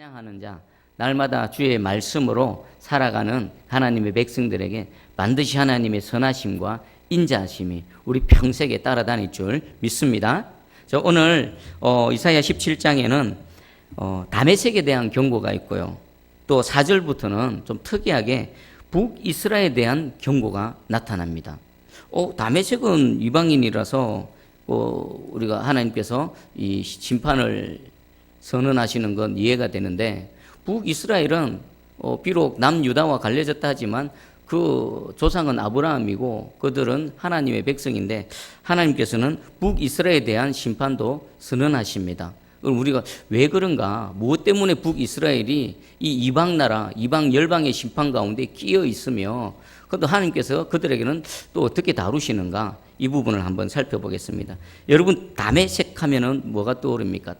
찬양하는 자, 날마다 주의 말씀으로 살아가는 하나님의 백성들에게 반드시 하나님의 선하심과 인자하심이 우리 평생에 따라다닐 줄 믿습니다. 오늘 이사야 17장에는 다메섹에 대한 경고가 있고요. 또 4절부터는 좀 특이하게 북이스라엘에 대한 경고가 나타납니다. 다메섹은 이방인이라서 우리가 하나님께서 이 심판을 선언하시는 건 이해가 되는데, 북이스라엘은 비록 남유다와 갈려졌다 하지만 그 조상은 아브라함이고 그들은 하나님의 백성인데 하나님께서는 북이스라엘에 대한 심판도 선언하십니다. 그럼 우리가 왜 그런가? 무엇 때문에 북이스라엘이 이 이방 나라, 이방 열방의 심판 가운데 끼어 있으며 그것도 하나님께서 그들에게는 또 어떻게 다루시는가? 이 부분을 한번 살펴보겠습니다. 여러분, 다메섹 하면은 뭐가 떠오릅니까?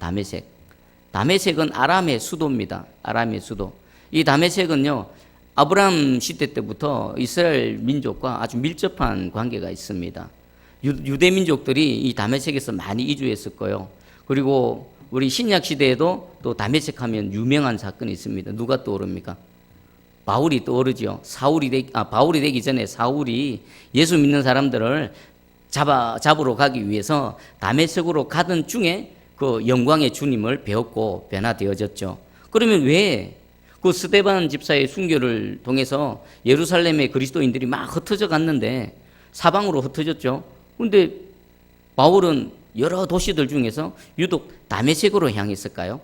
다메섹은 아람의 수도입니다. 아람의 수도. 이 다메섹은요, 아브라함 시대 때부터 이스라엘 민족과 아주 밀접한 관계가 있습니다. 유대 민족들이 이 다메섹에서 많이 이주했을 거예요. 그리고 우리 신약 시대에도 또 다메섹 하면 유명한 사건이 있습니다. 누가 떠오릅니까? 바울이 떠오르죠. 바울이 되기 전에 사울이 예수 믿는 사람들을 잡으러 가기 위해서 다메섹으로 가던 중에 그 영광의 주님을 배웠고 변화되어졌죠. 그러면 왜 그 스데반 집사의 순교를 통해서 예루살렘의 그리스도인들이 막 흩어져 갔는데 사방으로 흩어졌죠. 그런데 바울은 여러 도시들 중에서 유독 다메섹으로 향했을까요?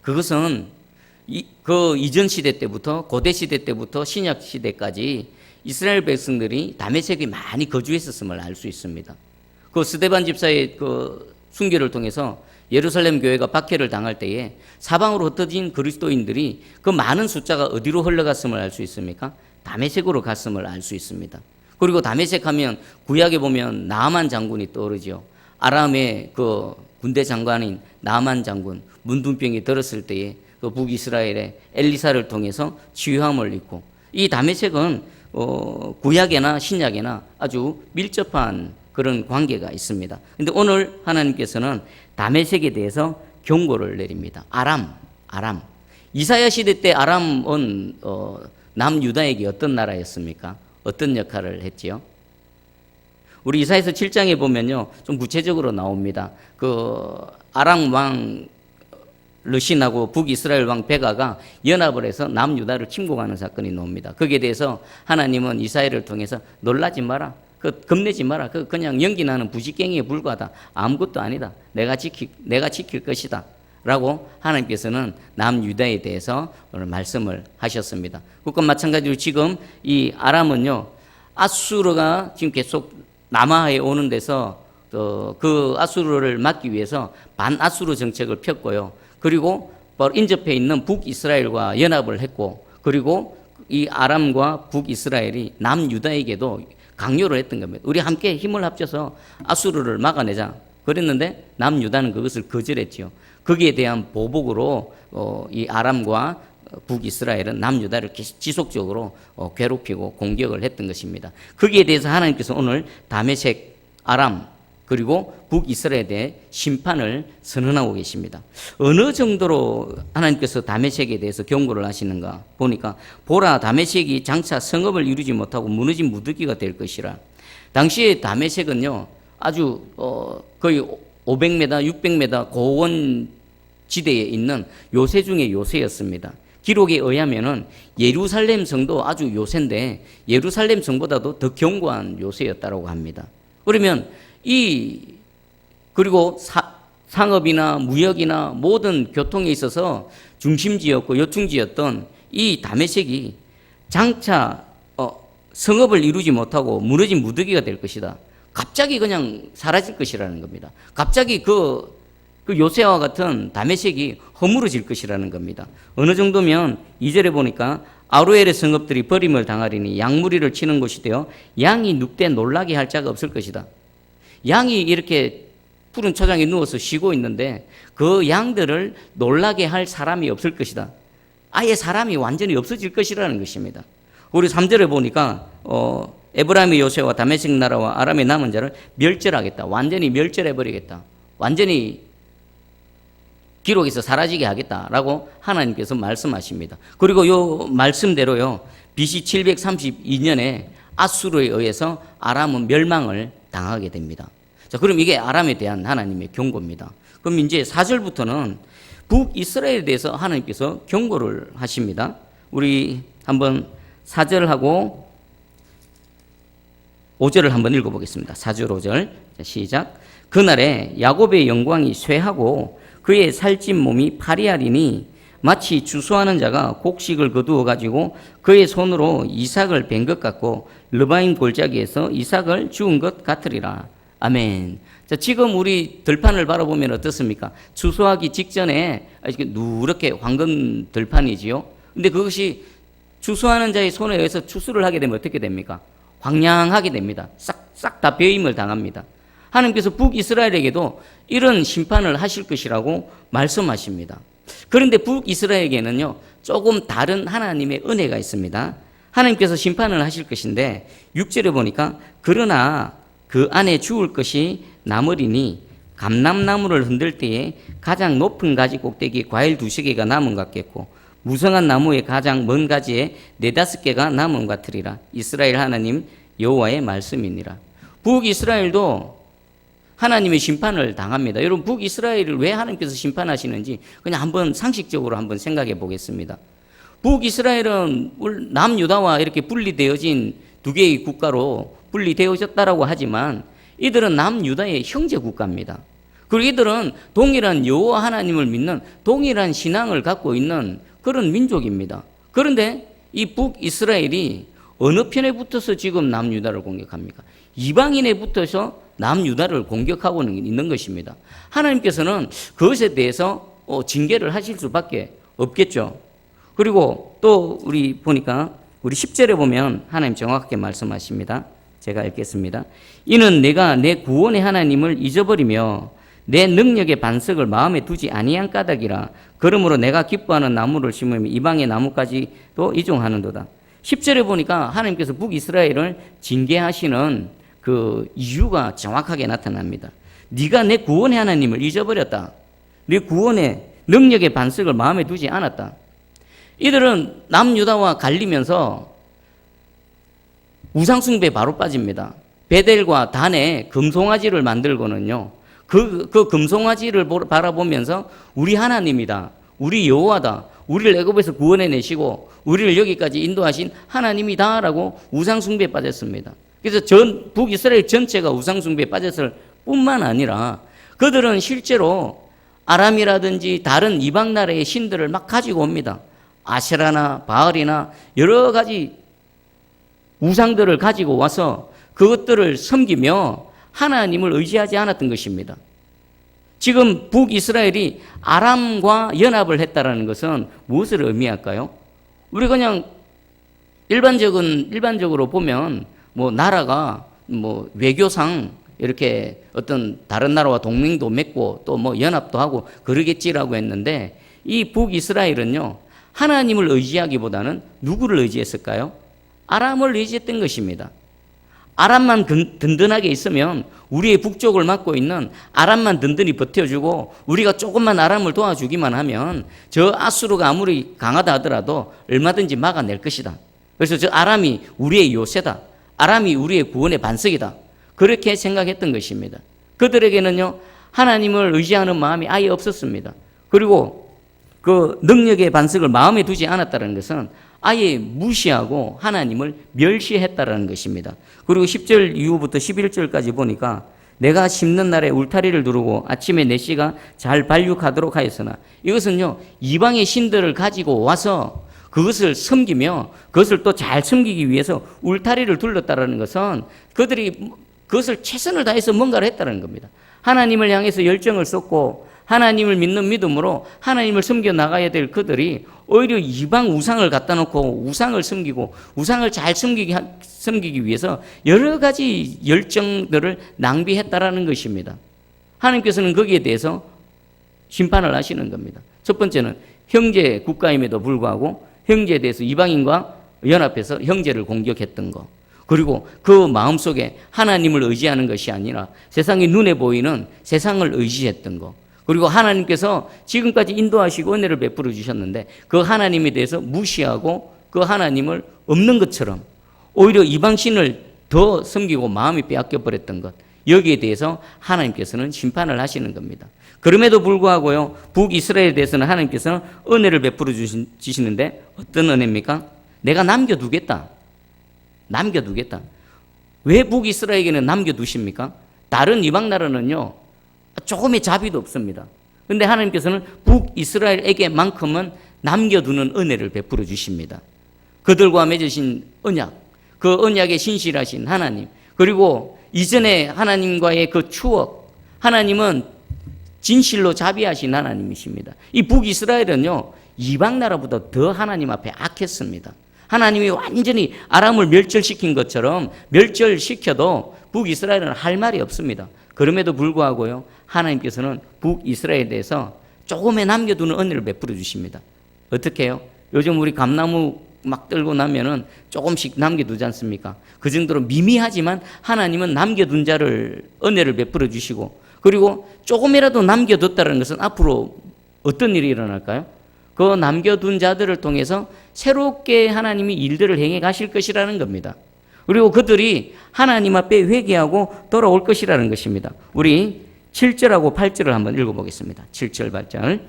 그것은 그 이전 시대 때부터, 고대 시대 때부터 신약 시대까지 이스라엘 백성들이 다메섹에 많이 거주했었음을 알 수 있습니다. 그 스데반 집사의 그 순교를 통해서 예루살렘 교회가 박해를 당할 때에 사방으로 흩어진 그리스도인들이 그 많은 숫자가 어디로 흘러갔음을 알 수 있습니까? 다메섹으로 갔음을 알 수 있습니다. 그리고 다메섹 하면 구약에 보면 나아만 장군이 떠오르죠. 아람의 그 군대 장관인 나아만 장군, 문둥병이 들었을 때에 그 북이스라엘의 엘리사를 통해서 치유함을 입고, 이 다메섹은 구약이나 신약이나 아주 밀접한 그런 관계가 있습니다. 그런데 오늘 하나님께서는 다메섹에 대해서 경고를 내립니다. 아람. 이사야 시대 때 아람은 남유다에게 어떤 나라였습니까? 어떤 역할을 했지요? 우리 이사야서 7장에 보면요, 좀 구체적으로 나옵니다. 그 아람 왕 르신하고 북이스라엘 왕 베가가 연합을 해서 남유다를 침공하는 사건이 나옵니다. 거기에 대해서 하나님은 이사야를 통해서 놀라지 마라, 겁내지 마라, 그냥 연기 나는 부식갱이에 불과하다, 아무것도 아니다, 내가 지킬 것이다 라고 하나님께서는 남유다에 대해서 오늘 말씀을 하셨습니다. 그것과 마찬가지로 지금 이 아람은요, 아수르가 지금 계속 남하에 오는 데서 그 아수르를 막기 위해서 반아수르 정책을 폈고요. 그리고 바로 인접해 있는 북이스라엘과 연합을 했고, 그리고 이 아람과 북이스라엘이 남유다에게도 강요를 했던 겁니다. 우리 함께 힘을 합쳐서 아수르를 막아내자 그랬는데 남유다는 그것을 거절했지요. 거기에 대한 보복으로 이 아람과 북이스라엘은 남유다를 지속적으로 괴롭히고 공격을 했던 것입니다. 거기에 대해서 하나님께서 오늘 다메섹, 아람, 그리고 북이스라엘에 대해 심판을 선언하고 계십니다. 어느 정도로 하나님께서 다메섹에 대해서 경고를 하시는가 보니까, 보라, 다메섹이 장차 성읍을 이루지 못하고 무너진 무더기가 될 것이라. 당시에 다메섹은요, 아주 거의 500m, 600m 고원 지대에 있는 요새 중에 요새였습니다. 기록에 의하면은 예루살렘 성도 아주 요새인데 예루살렘 성보다도 더 견고한 요새였다고 합니다. 그러면 그리고 상업이나 무역이나 모든 교통에 있어서 중심지였고 요충지였던 이 다메섹이 장차 성읍을 이루지 못하고 무너진 무더기가 될 것이다. 갑자기 그냥 사라질 것이라는 겁니다. 갑자기 그 요새와 같은 다메섹이 허물어질 것이라는 겁니다. 어느 정도면 2절에 보니까 아로엘의 성읍들이 버림을 당하리니 양무리를 치는 곳이 되어 양이 눕되 놀라게 할 자가 없을 것이다. 양이 이렇게 푸른 초장에 누워서 쉬고 있는데 그 양들을 놀라게 할 사람이 없을 것이다. 아예 사람이 완전히 없어질 것이라는 것입니다. 우리 3절에 보니까 에브라임의 요새와 다메섹 나라와 아람의 남은 자를 멸절하겠다. 완전히 멸절해버리겠다. 완전히 기록에서 사라지게 하겠다라고 하나님께서 말씀하십니다. 그리고 요 말씀대로요, BC 732년에 아수르에 의해서 아람은 멸망을 당하게 됩니다. 자, 그럼 이게 아람에 대한 하나님의 경고입니다. 그럼 이제 4절부터는 북이스라엘에 대해서 하나님께서 경고를 하십니다. 우리 한번 4절하고 5절을 한번 읽어보겠습니다. 4절 5절 시작. 그날에 야곱의 영광이 쇠하고 그의 살찐 몸이 파리하리니 마치 주수하는 자가 곡식을 거두어 가지고 그의 손으로 이삭을 벤 것 같고 르바임 골짜기에서 이삭을 주운 것 같으리라. 아멘. 자, 지금 우리 들판을 바라보면 어떻습니까? 추수하기 직전에 누렇게 황금 들판이지요. 근데 그것이 추수하는 자의 손에 의해서 추수를 하게 되면 어떻게 됩니까? 황량하게 됩니다. 싹 다 배임을 당합니다. 하나님께서 북이스라엘에게도 이런 심판을 하실 것이라고 말씀하십니다. 그런데 북이스라엘에게는요, 조금 다른 하나님의 은혜가 있습니다. 하나님께서 심판을 하실 것인데 6절에 보니까 그러나 그 안에 주울 것이 남으리니 감람나무를 흔들 때에 가장 높은 가지 꼭대기에 과일 2-3개가 남은 것 같겠고 무성한 나무의 가장 먼 가지에 4-5개가 남은 것 같으리라. 이스라엘 하나님 여호와의 말씀이니라. 북이스라엘도 하나님의 심판을 당합니다. 여러분, 북이스라엘을 왜 하나님께서 심판하시는지 그냥 한번 상식적으로 한번 생각해 보겠습니다. 북이스라엘은 남유다와 이렇게 분리되어진 2개의 국가로 분리되어졌다라고 하지만 이들은 남유다의 형제 국가입니다. 그리고 이들은 동일한 여호와 하나님을 믿는 동일한 신앙을 갖고 있는 그런 민족입니다. 그런데 이 북이스라엘이 어느 편에 붙어서 지금 남유다를 공격합니까? 이방인에 붙어서 남유다를 공격하고 있는 것입니다. 하나님께서는 그것에 대해서 징계를 하실 수밖에 없겠죠. 그리고 또 우리 보니까 우리 10절에 보면 하나님 정확하게 말씀하십니다. 제가 읽겠습니다. 이는 내가 내 구원의 하나님을 잊어버리며 내 능력의 반석을 마음에 두지 아니한 까닭이라. 그러므로 내가 기뻐하는 나무를 심으며 이방의 나무까지도 이종하는도다. 10절에 보니까 하나님께서 북이스라엘을 징계하시는 그 이유가 정확하게 나타납니다. 네가 내 구원의 하나님을 잊어버렸다. 내 구원의 능력의 반석을 마음에 두지 않았다. 이들은 남유다와 갈리면서 우상숭배에 바로 빠집니다. 베델과 단에 금송아지를 만들고는요, 그 금송아지를 바라보면서 우리 하나님이다, 우리 여호와다, 우리를 애굽에서 구원해내시고 우리를 여기까지 인도하신 하나님이다라고 우상숭배에 빠졌습니다. 그래서 북이스라엘 전체가 우상숭배에 빠졌을 뿐만 아니라 그들은 실제로 아람이라든지 다른 이방 나라의 신들을 막 가지고 옵니다. 아세라나 바알이나 여러 가지 우상들을 가지고 와서 그것들을 섬기며 하나님을 의지하지 않았던 것입니다. 지금 북이스라엘이 아람과 연합을 했다라는 것은 무엇을 의미할까요? 우리 그냥 일반적으로 보면 뭐 나라가 뭐 외교상 이렇게 어떤 다른 나라와 동맹도 맺고 또 뭐 연합도 하고 그러겠지라고 했는데 이 북이스라엘은요, 하나님을 의지하기보다는 누구를 의지했을까요? 아람을 의지했던 것입니다. 아람만 든든하게 있으면 우리의 북쪽을 맡고 있는 아람만 든든히 버텨주고 우리가 조금만 아람을 도와주기만 하면 저 아수르가 아무리 강하다 하더라도 얼마든지 막아낼 것이다. 그래서 저 아람이 우리의 요새다. 아람이 우리의 구원의 반석이다. 그렇게 생각했던 것입니다. 그들에게는요, 하나님을 의지하는 마음이 아예 없었습니다. 그리고 그 능력의 반석을 마음에 두지 않았다는 것은 아예 무시하고 하나님을 멸시했다라는 것입니다. 그리고 10절 이후부터 11절까지 보니까 내가 심는 날에 울타리를 두르고 아침에 내 씨가 잘 발육하도록 하였으나, 이것은요, 이방의 신들을 가지고 와서 그것을 섬기며 그것을 또 잘 섬기기 위해서 울타리를 둘렀다라는 것은 그들이 그것을 최선을 다해서 뭔가를 했다는 겁니다. 하나님을 향해서 열정을 쏟고 하나님을 믿는 믿음으로 하나님을 섬겨 나가야 될 그들이 오히려 이방 우상을 갖다 놓고 우상을 섬기고 우상을 잘 섬기기 위해서 여러 가지 열정들을 낭비했다라는 것입니다. 하나님께서는 거기에 대해서 심판을 하시는 겁니다. 첫 번째는 형제 국가임에도 불구하고 형제에 대해서 이방인과 연합해서 형제를 공격했던 것, 그리고 그 마음속에 하나님을 의지하는 것이 아니라 세상의 눈에 보이는 세상을 의지했던 것, 그리고 하나님께서 지금까지 인도하시고 은혜를 베풀어 주셨는데 그 하나님에 대해서 무시하고 그 하나님을 없는 것처럼 오히려 이방신을 더 섬기고 마음이 빼앗겨 버렸던 것, 여기에 대해서 하나님께서는 심판을 하시는 겁니다. 그럼에도 불구하고요, 북이스라엘에 대해서는 하나님께서는 은혜를 베풀어 주시는데 어떤 은혜입니까? 내가 남겨두겠다. 남겨두겠다. 왜 북이스라엘에게는 남겨두십니까? 다른 이방 나라는요, 조금의 자비도 없습니다. 그런데 하나님께서는 북이스라엘에게만큼은 남겨두는 은혜를 베풀어 주십니다. 그들과 맺으신 언약, 그 언약에 신실하신 하나님, 그리고 이전에 하나님과의 그 추억, 하나님은 진실로 자비하신 하나님이십니다. 이 북이스라엘은요, 이방 나라보다 더 하나님 앞에 악했습니다. 하나님이 완전히 아람을 멸절시킨 것처럼 멸절시켜도 북이스라엘은 할 말이 없습니다. 그럼에도 불구하고요, 하나님께서는 북이스라엘에 대해서 조금의 남겨두는 은혜를 베풀어 주십니다. 어떻게 해요? 요즘 우리 감나무 막 들고 나면은 조금씩 남겨두지 않습니까? 그 정도로 미미하지만 하나님은 남겨둔 자를 은혜를 베풀어 주시고, 그리고 조금이라도 남겨뒀다는 것은 앞으로 어떤 일이 일어날까요? 그 남겨둔 자들을 통해서 새롭게 하나님이 일들을 행해 가실 것이라는 겁니다. 그리고 그들이 하나님 앞에 회개하고 돌아올 것이라는 것입니다. 우리 7절하고 8절을 한번 읽어보겠습니다. 7절 8절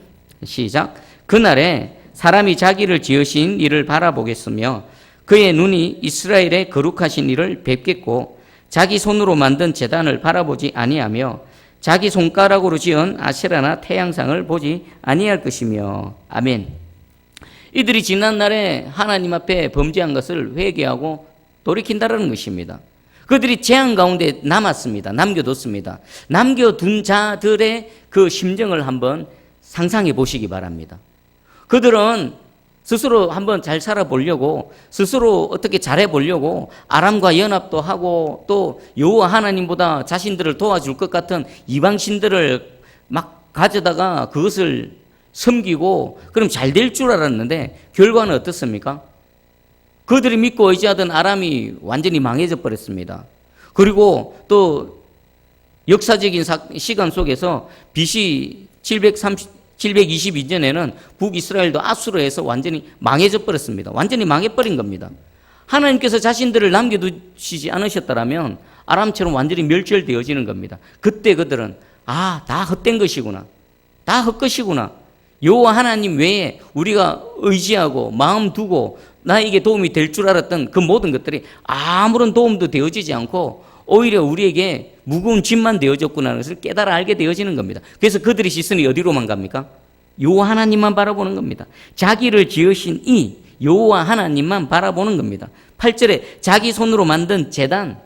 시작. 그날에 사람이 자기를 지으신 이를 바라보겠으며 그의 눈이 이스라엘의 거룩하신 이를 뵙겠고 자기 손으로 만든 제단을 바라보지 아니하며 자기 손가락으로 지은 아세라나 태양상을 보지 아니할 것이며. 아멘. 이들이 지난날에 하나님 앞에 범죄한 것을 회개하고 돌이킨다라는 것입니다. 그들이 재앙 가운데 남았습니다. 남겨뒀습니다. 남겨둔 자들의 그 심정을 한번 상상해 보시기 바랍니다. 그들은 스스로 한번 잘 살아보려고, 스스로 어떻게 잘해보려고 아람과 연합도 하고 또 여호와 하나님보다 자신들을 도와줄 것 같은 이방신들을 막 가져다가 그것을 섬기고 그럼 잘 될 줄 알았는데 결과는 어떻습니까? 그들이 믿고 의지하던 아람이 완전히 망해져 버렸습니다. 그리고 또 역사적인 시간 속에서 BC 722년에는 북이스라엘도 아수르에서 완전히 망해져 버렸습니다. 완전히 망해버린 겁니다. 하나님께서 자신들을 남겨두시지 않으셨다면 아람처럼 완전히 멸절되어지는 겁니다. 그때 그들은 다 헛된 것이구나. 다 헛것이구나. 여호와 하나님 외에 우리가 의지하고 마음 두고 나에게 도움이 될 줄 알았던 그 모든 것들이 아무런 도움도 되어지지 않고 오히려 우리에게 무거운 짐만 되어졌구나 하는 것을 깨달아 알게 되어지는 겁니다. 그래서 그들의 시선이 어디로만 갑니까? 여호와 하나님만 바라보는 겁니다. 자기를 지으신 이 여호와 하나님만 바라보는 겁니다. 8절에 자기 손으로 만든 제단,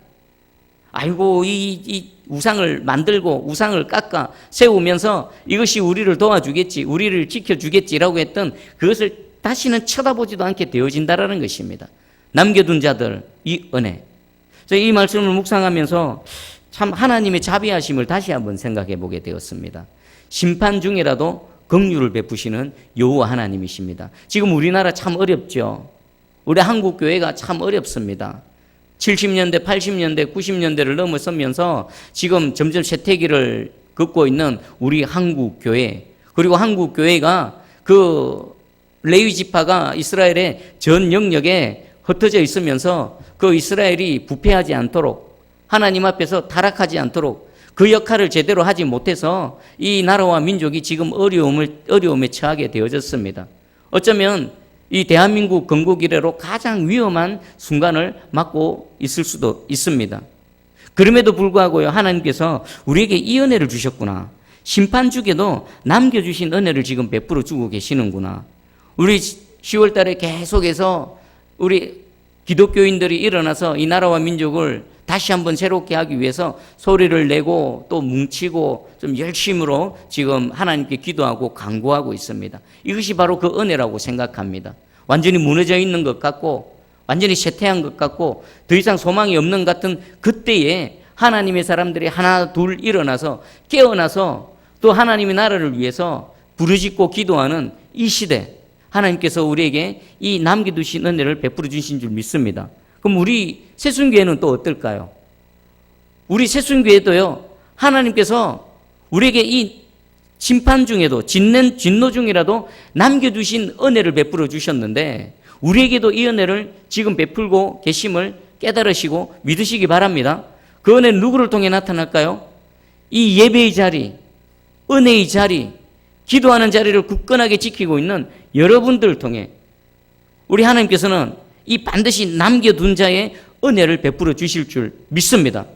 아이고 이 우상을 만들고 우상을 깎아 세우면서 이것이 우리를 도와주겠지, 우리를 지켜주겠지라고 했던 그것을 다시는 쳐다보지도 않게 되어진다라는 것입니다. 남겨둔 자들, 이 은혜. 이 말씀을 묵상하면서 참 하나님의 자비하심을 다시 한번 생각해 보게 되었습니다. 심판 중이라도 긍휼을 베푸시는 여호와 하나님이십니다. 지금 우리나라 참 어렵죠. 우리 한국 교회가 참 어렵습니다. 70년대, 80년대, 90년대를 넘어서면서 지금 점점 쇠퇴기를 걷고 있는 우리 한국 교회, 그리고 한국 교회가 그 레위 지파가 이스라엘의 전 영역에 흩어져 있으면서 그 이스라엘이 부패하지 않도록, 하나님 앞에서 타락하지 않도록 그 역할을 제대로 하지 못해서 이 나라와 민족이 지금 어려움에 처하게 되어졌습니다. 어쩌면 이 대한민국 건국 이래로 가장 위험한 순간을 맞고 있을 수도 있습니다. 그럼에도 불구하고요, 하나님께서 우리에게 이 은혜를 주셨구나. 심판 중에도 남겨주신 은혜를 지금 베풀어 주고 계시는구나. 우리 10월 달에 계속해서 우리 기독교인들이 일어나서 이 나라와 민족을 다시 한번 새롭게 하기 위해서 소리를 내고 또 뭉치고 좀 열심으로 지금 하나님께 기도하고 간구하고 있습니다. 이것이 바로 그 은혜라고 생각합니다. 완전히 무너져 있는 것 같고 완전히 쇠퇴한 것 같고 더 이상 소망이 없는 것 같은 그때에 하나님의 사람들이 하나 둘 일어나서 깨어나서 또 하나님의 나라를 위해서 부르짖고 기도하는 이 시대, 하나님께서 우리에게 이 남겨두신 은혜를 베풀어 주신 줄 믿습니다. 그럼 우리 새순교회는 또 어떨까요? 우리 새순교회도요, 하나님께서 우리에게 이 심판 중에도 진노 중이라도 남겨두신 은혜를 베풀어 주셨는데 우리에게도 이 은혜를 지금 베풀고 계심을 깨달으시고 믿으시기 바랍니다. 그 은혜는 누구를 통해 나타날까요? 이 예배의 자리, 은혜의 자리, 기도하는 자리를 굳건하게 지키고 있는 여러분들을 통해 우리 하나님께서는 이 반드시 남겨둔 자의 은혜를 베풀어 주실 줄 믿습니다.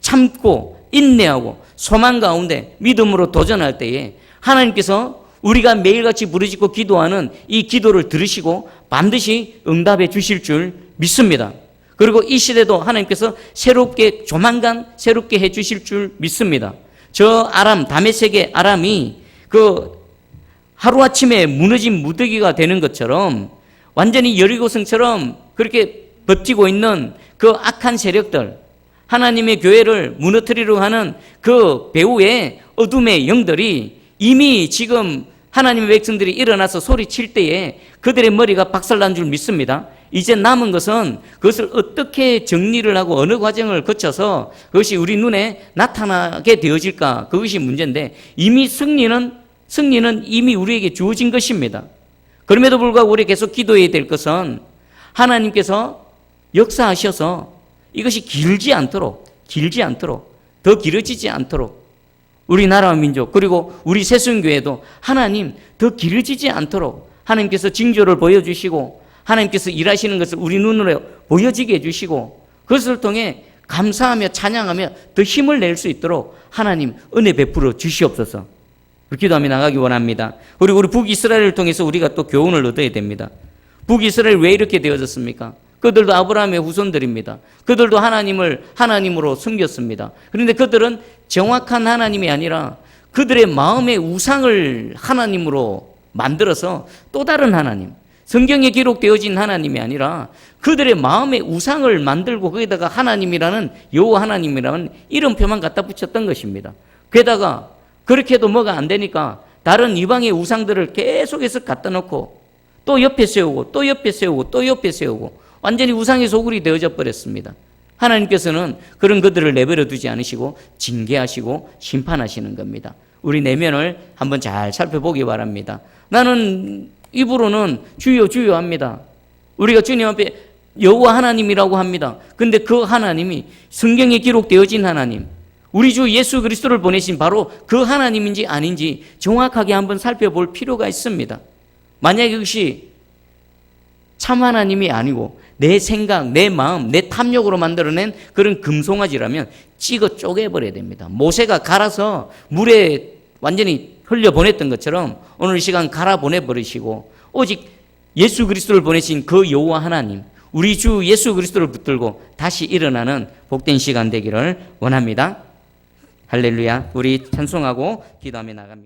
참고 인내하고 소망 가운데 믿음으로 도전할 때에 하나님께서 우리가 매일같이 부르짖고 기도하는 이 기도를 들으시고 반드시 응답해 주실 줄 믿습니다. 그리고 이 시대도 하나님께서 새롭게 조만간 새롭게 해 주실 줄 믿습니다. 저 다메섹의 아람이 그 하루아침에 무너진 무더기가 되는 것처럼 완전히 여리고성처럼 그렇게 버티고 있는 그 악한 세력들, 하나님의 교회를 무너뜨리려고 하는 그 배후의 어둠의 영들이 이미 지금 하나님의 백성들이 일어나서 소리칠 때에 그들의 머리가 박살난 줄 믿습니다. 이제 남은 것은 그것을 어떻게 정리를 하고 어느 과정을 거쳐서 그것이 우리 눈에 나타나게 되어질까, 그것이 문제인데 이미 승리는 이미 우리에게 주어진 것입니다. 그럼에도 불구하고 우리 계속 기도해야 될 것은 하나님께서 역사하셔서 이것이 길지 않도록 더 길어지지 않도록 우리나라와 민족 그리고 우리 새순교회도 하나님 더 길어지지 않도록 하나님께서 징조를 보여주시고 하나님께서 일하시는 것을 우리 눈으로 보여지게 해주시고 그것을 통해 감사하며 찬양하며 더 힘을 낼 수 있도록 하나님 은혜 베풀어 주시옵소서. 기도하며 나가기 원합니다. 그리고 우리 북이스라엘을 통해서 우리가 또 교훈을 얻어야 됩니다. 북이스라엘 왜 이렇게 되어졌습니까? 그들도 아브라함의 후손들입니다. 그들도 하나님으로 섬겼습니다. 그런데 그들은 정확한 하나님이 아니라 그들의 마음의 우상을 하나님으로 만들어서 또 다른 하나님, 성경에 기록되어진 하나님이 아니라 그들의 마음의 우상을 만들고 거기다가 하나님이라는 여호와 하나님이라는 이름표만 갖다 붙였던 것입니다. 게다가 그렇게 해도 뭐가 안 되니까 다른 이방의 우상들을 계속해서 갖다 놓고 또 옆에 세우고 또 옆에 세우고 또 옆에 세우고 완전히 우상의 소굴이 되어져 버렸습니다. 하나님께서는 그런 그들을 내버려 두지 않으시고 징계하시고 심판하시는 겁니다. 우리 내면을 한번 잘 살펴보기 바랍니다. 나는 입으로는 주여 주여 합니다. 우리가 주님 앞에 여호와 하나님이라고 합니다. 근데 그 하나님이 성경에 기록되어진 하나님, 우리 주 예수 그리스도를 보내신 바로 그 하나님인지 아닌지 정확하게 한번 살펴볼 필요가 있습니다. 만약에 그것이 참 하나님이 아니고 내 생각, 내 마음, 내 탐욕으로 만들어낸 그런 금송아지라면 찍어 쪼개버려야 됩니다. 모세가 갈아서 물에 완전히 흘려보냈던 것처럼 오늘 이 시간 갈아보내버리시고 오직 예수 그리스도를 보내신 그 여호와 하나님, 우리 주 예수 그리스도를 붙들고 다시 일어나는 복된 시간 되기를 원합니다. 할렐루야. 우리 찬송하고 기도하며 나갑니다.